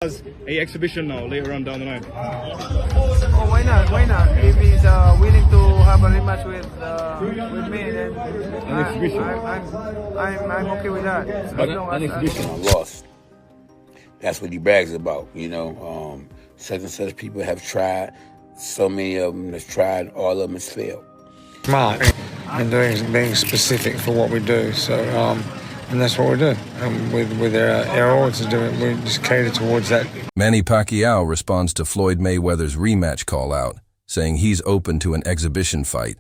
As a exhibition now later on down the line. Oh, why not? Why not? If he's willing to have a rematch with me, then An exhibition. I'm okay with that. An exhibition. Lost. That's what he brags about. You know, such and such people have tried. So many of them have tried. All of them has failed. Smart and being specific for what we do. So. And that's what we do. With our odds, we just cater towards that. Manny Pacquiao responds to Floyd Mayweather's rematch call-out, saying he's open to an exhibition fight.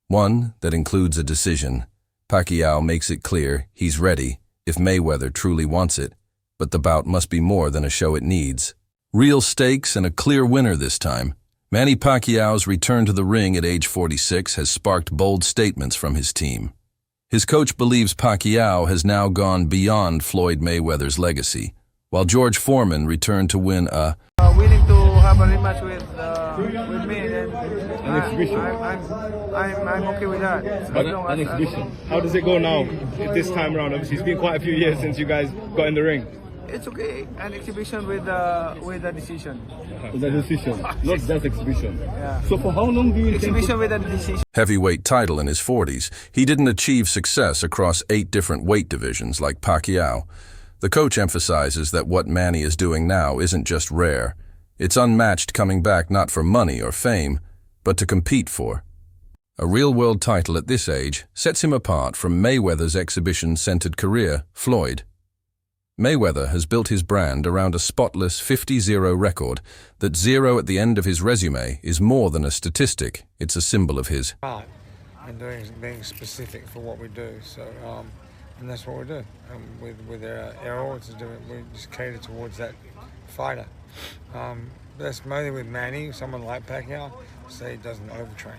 One that includes a decision. Pacquiao makes it clear he's ready if Mayweather truly wants it, but the bout must be more than a show it needs. Real stakes and a clear winner this time. Manny Pacquiao's return to the ring at age 46 has sparked bold statements from his team. His coach believes Pacquiao has now gone beyond Floyd Mayweather's legacy, while George Foreman returned to win a willing to have a rematch with me, then An exhibition. I'm okay with that. An exhibition. How does it go now this time around? Obviously, it's been quite a few years since you guys got in the ring. It's okay. An exhibition with a decision. With a decision, not just exhibition. Yeah. So for how long do you intend Exhibition with a decision. heavyweight title in his 40s, he didn't achieve success across 8 different weight divisions like Pacquiao. The coach emphasizes that what Manny is doing now isn't just rare. It's unmatched, coming back not for money or fame, but to compete for. A real-world title at this age sets him apart from Mayweather's exhibition-centered career, Floyd. Mayweather has built his brand around a spotless 50-0 record. That 0 at the end of his resume is more than a statistic, it's a symbol of his Smart and being specific for what we do. So, and that's what we do. With our odds, we just cater towards that fighter. That's mainly with Manny, someone like Pacquiao, so he doesn't overtrain.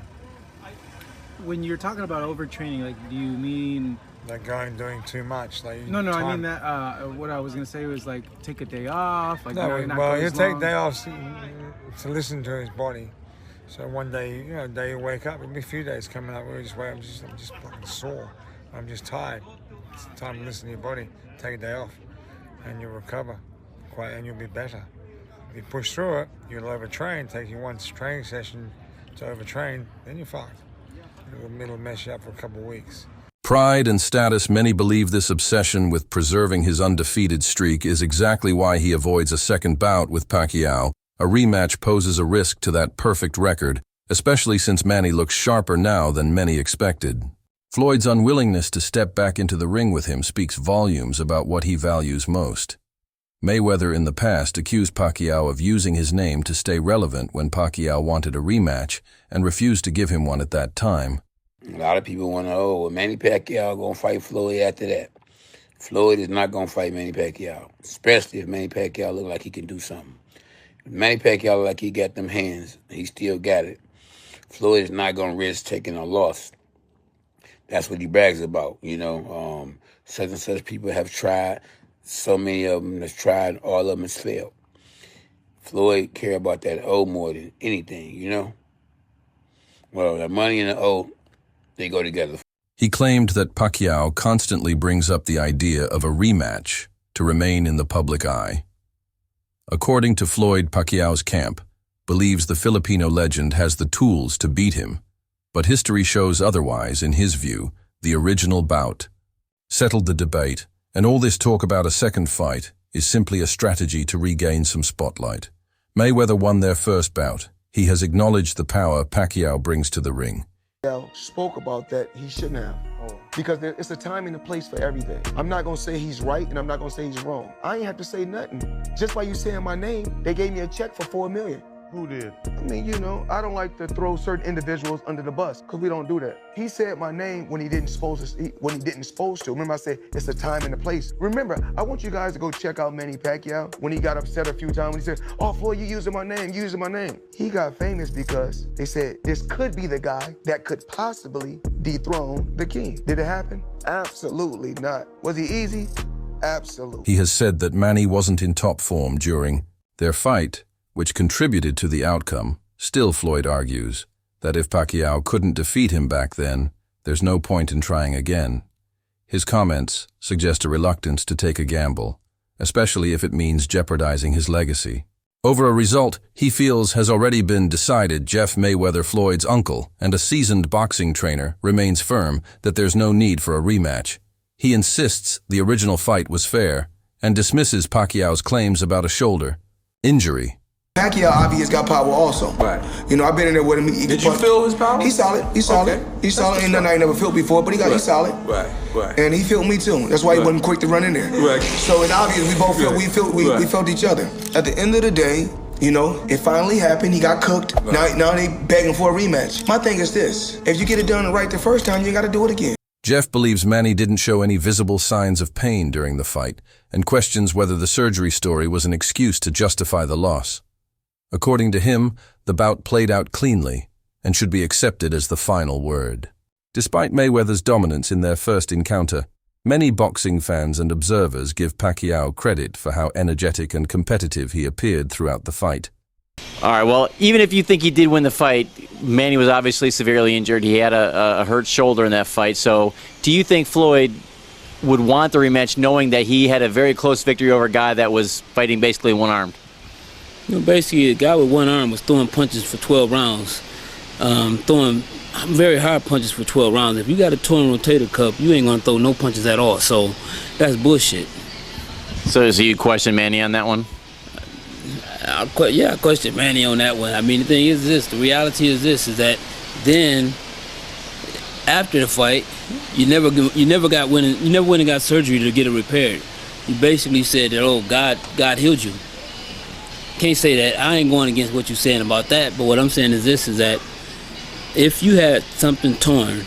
When you're talking about overtraining, like, do you mean Like doing too much. Like no, I mean that. What I was gonna say was like take a day off. Like, no, not well, go he'll as take long. day off to listen to his body. So one day, day you wake up, it'll be a few days coming up where you just wake up, I'm just fucking sore. I'm just tired. It's time to listen to your body. Take a day off, and you'll recover, and you'll be better. If you push through it, you'll overtrain. Take you one training session to overtrain, then you're fucked. It'll mess you up for a couple of weeks. pride and status. Many believe this obsession with preserving his undefeated streak is exactly why he avoids a second bout with Pacquiao. A rematch poses a risk to that perfect record, especially since Manny looks sharper now than many expected. Floyd's unwillingness to step back into the ring with him speaks volumes about what he values most. Mayweather in the past accused Pacquiao of using his name to stay relevant when Pacquiao wanted a rematch and refused to give him one at that time. A lot of people want to know, well, Manny Pacquiao going to fight Floyd after that. Floyd is not going to fight Manny Pacquiao, especially if Manny Pacquiao look like he can do something. If Manny Pacquiao look like he got them hands, he still got it. Floyd is not going to risk taking a loss. That's what he brags about, Such and such people have tried. So many of them have tried. All of them has failed. Floyd care about that O more than anything, Well, the money and the O, they go together. He claimed that Pacquiao constantly brings up the idea of a rematch to remain in the public eye. According to Floyd, Pacquiao's camp believes the Filipino legend has the tools to beat him, but history shows otherwise. In his view, the original bout settled the debate, and all this talk about a second fight is simply a strategy to regain some spotlight. Mayweather won their first bout. He has acknowledged the power Pacquiao brings to the ring. Spoke about that he shouldn't have. Because it's a time and a place for everything. I'm not gonna say he's right and I'm not gonna say he's wrong. I ain't have to say nothing. Just by you saying my name, they gave me a check for $4 million. Who did? I mean, I don't like to throw certain individuals under the bus because we don't do that. He said my name when he didn't supposed to. Remember, I said it's a time and a place. Remember, I want you guys to go check out Manny Pacquiao when he got upset a few times when he said, "Oh, Floyd, you using my name, using my name." He got famous because they said this could be the guy that could possibly dethrone the king. Did it happen? Absolutely not. Was he easy? Absolutely. He has said that Manny wasn't in top form during their fight, which contributed to the outcome. Still, Floyd argues that if Pacquiao couldn't defeat him back then, there's no point in trying again. His comments suggest a reluctance to take a gamble, especially if it means jeopardizing his legacy. Over a result he feels has already been decided, Jeff Mayweather, Floyd's uncle and a seasoned boxing trainer, remains firm that there's no need for a rematch. He insists the original fight was fair and dismisses Pacquiao's claims about a shoulder injury. Pacquiao obviously got power also. Right. You know, I've been in there with him. Did you feel his power? He's solid. He's solid. Okay. He's solid. Ain't nothing I ain't never felt before, but he's solid. Right. And he felt me too. That's why he wasn't quick to run in there. Right. So it's obvious we both felt we felt each other. At the end of the day, you know, it finally happened. He got cooked. Right. Now they begging for a rematch. My thing is this: if you get it done right the first time, you got to do it again. Jeff believes Manny didn't show any visible signs of pain during the fight and questions whether the surgery story was an excuse to justify the loss. According to him, the bout played out cleanly and should be accepted as the final word. Despite Mayweather's dominance in their first encounter, many boxing fans and observers give Pacquiao credit for how energetic and competitive he appeared throughout the fight. All right, well, even if you think he did win the fight, Manny was obviously severely injured. He had a hurt shoulder in that fight. So do you think Floyd would want the rematch knowing that he had a very close victory over a guy that was fighting basically one-armed? You know, basically, a guy with one arm was throwing punches for 12 rounds, throwing very hard punches for 12 rounds. If you got a torn rotator cuff, you ain't going to throw no punches at all. So that's bullshit. So do you question Manny on that one? I question Manny on that one. I mean, the thing is this, the reality is this, is that then after the fight, you never went and got surgery to get it repaired. You basically said that, oh, God healed you. Can't say that. I ain't going against what you're saying about that, but what I'm saying is this, is that if you had something torn,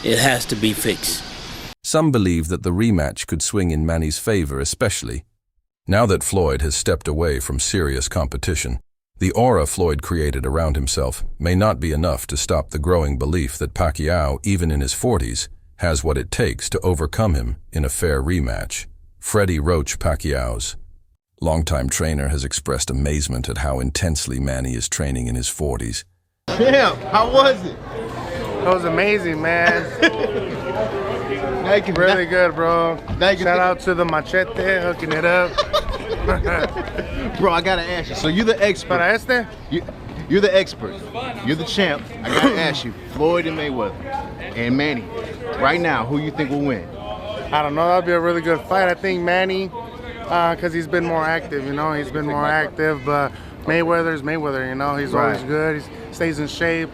it has to be fixed. Some believe that the rematch could swing in Manny's favor, especially now that Floyd has stepped away from serious competition. The aura Floyd created around himself may not be enough to stop the growing belief that Pacquiao, even in his 40s, has what it takes to overcome him in a fair rematch. Freddie Roach Pacquiao's longtime trainer has expressed amazement at how intensely Manny is training in his 40s. Champ, how was it? It was amazing, man. Really good, bro. Shout out to the machete hooking it up. Bro, I gotta ask you. So you're the expert. You're the expert. You're the champ. I gotta ask you, Floyd and Mayweather and Manny, right now, who you think will win? I don't know. That'll be a really good fight. I think Manny, because he's been more active. You know, he's been more active. But Mayweather's Mayweather. You know, he's always good. He stays in shape.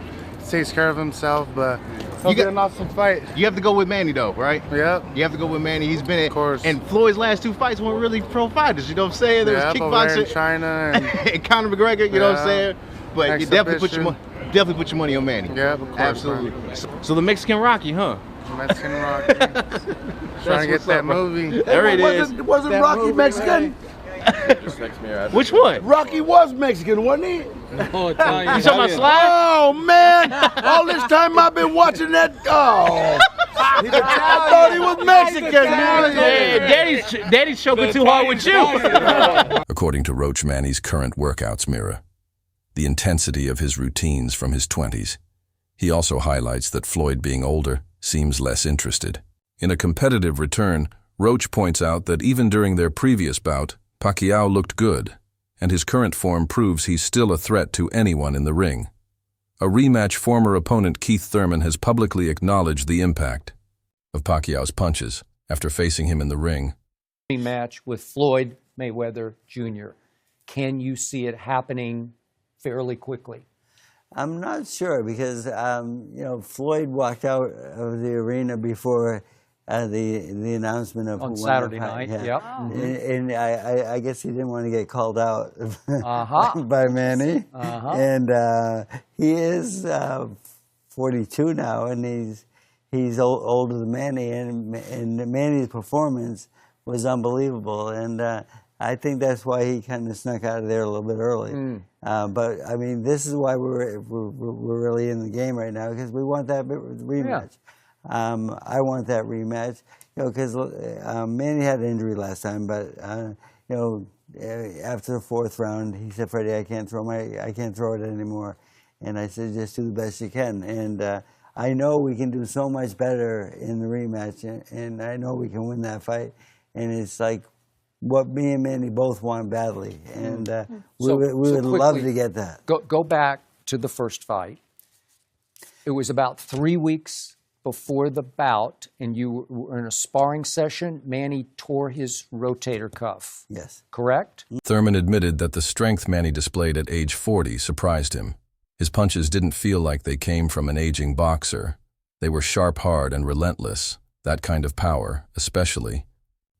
Takes care of himself. But you get an awesome fight. You have to go with Manny though, right? Yep. You have to go with Manny. He's been of course. And Floyd's last two fights weren't really pro fighters. You know what I'm saying? There was kickboxing in China and Conor McGregor. You know what I'm saying? But you definitely put your money on Manny. Yeah, of course. Absolutely. So the Mexican Rocky, huh? Mexican Rocky. Trying to get that movie. There it is. Wasn't Rocky Mexican? Which one? Rocky was Mexican, wasn't he? Oh, Italian. You talking about Sly? Oh man! All this time I've been watching that. Oh, I thought he was Mexican, man. Hey, Daddy's choking too hard with you. According to Roach Manny's current workouts mirror the intensity of his routines from his 20s. He also highlights that Floyd, being older, seems less interested. In a competitive return, Roach points out that even during their previous bout, Pacquiao looked good, and his current form proves he's still a threat to anyone in the ring. A rematch former opponent Keith Thurman has publicly acknowledged the impact of Pacquiao's punches after facing him in the ring. Rematch with Floyd Mayweather Jr. Can you see it happening fairly quickly? I'm not sure because, you know, Floyd walked out of the arena before the announcement of on Saturday night. Yep. And I guess he didn't want to get called out by Manny. And he is 42 now, and he's older than Manny, and Manny's performance was unbelievable, and I think that's why he kind of snuck out of there a little bit early. But I mean, this is why we're really in the game right now, because we want that rematch. I want that rematch, you know, because Manny had an injury last time, but you know, after the fourth round, he said, "Freddie, I can't throw it anymore," and I said, "Just do the best you can." And I know we can do so much better in the rematch, and I know we can win that fight. And it's like what me and Manny both want badly, and we So would love quickly, to get that. Go back to the first fight. It was about 3 weeks before the bout, and you were in a sparring session. Manny tore his rotator cuff. Yes. Correct? Thurman admitted that the strength Manny displayed at age 40 surprised him. His punches didn't feel like they came from an aging boxer. They were sharp, hard, and relentless. That kind of power, especially.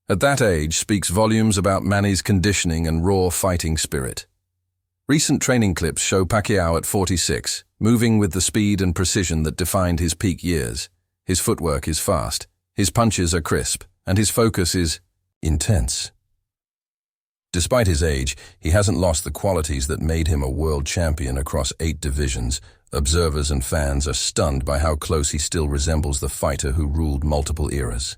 At that age speaks volumes about Manny's conditioning and raw fighting spirit. Recent training clips show Pacquiao at 46, moving with the speed and precision that defined his peak years. His footwork is fast, his punches are crisp, and his focus is intense. Despite his age, he hasn't lost the qualities that made him a world champion across 8 divisions. Observers and fans are stunned by how close he still resembles the fighter who ruled multiple eras.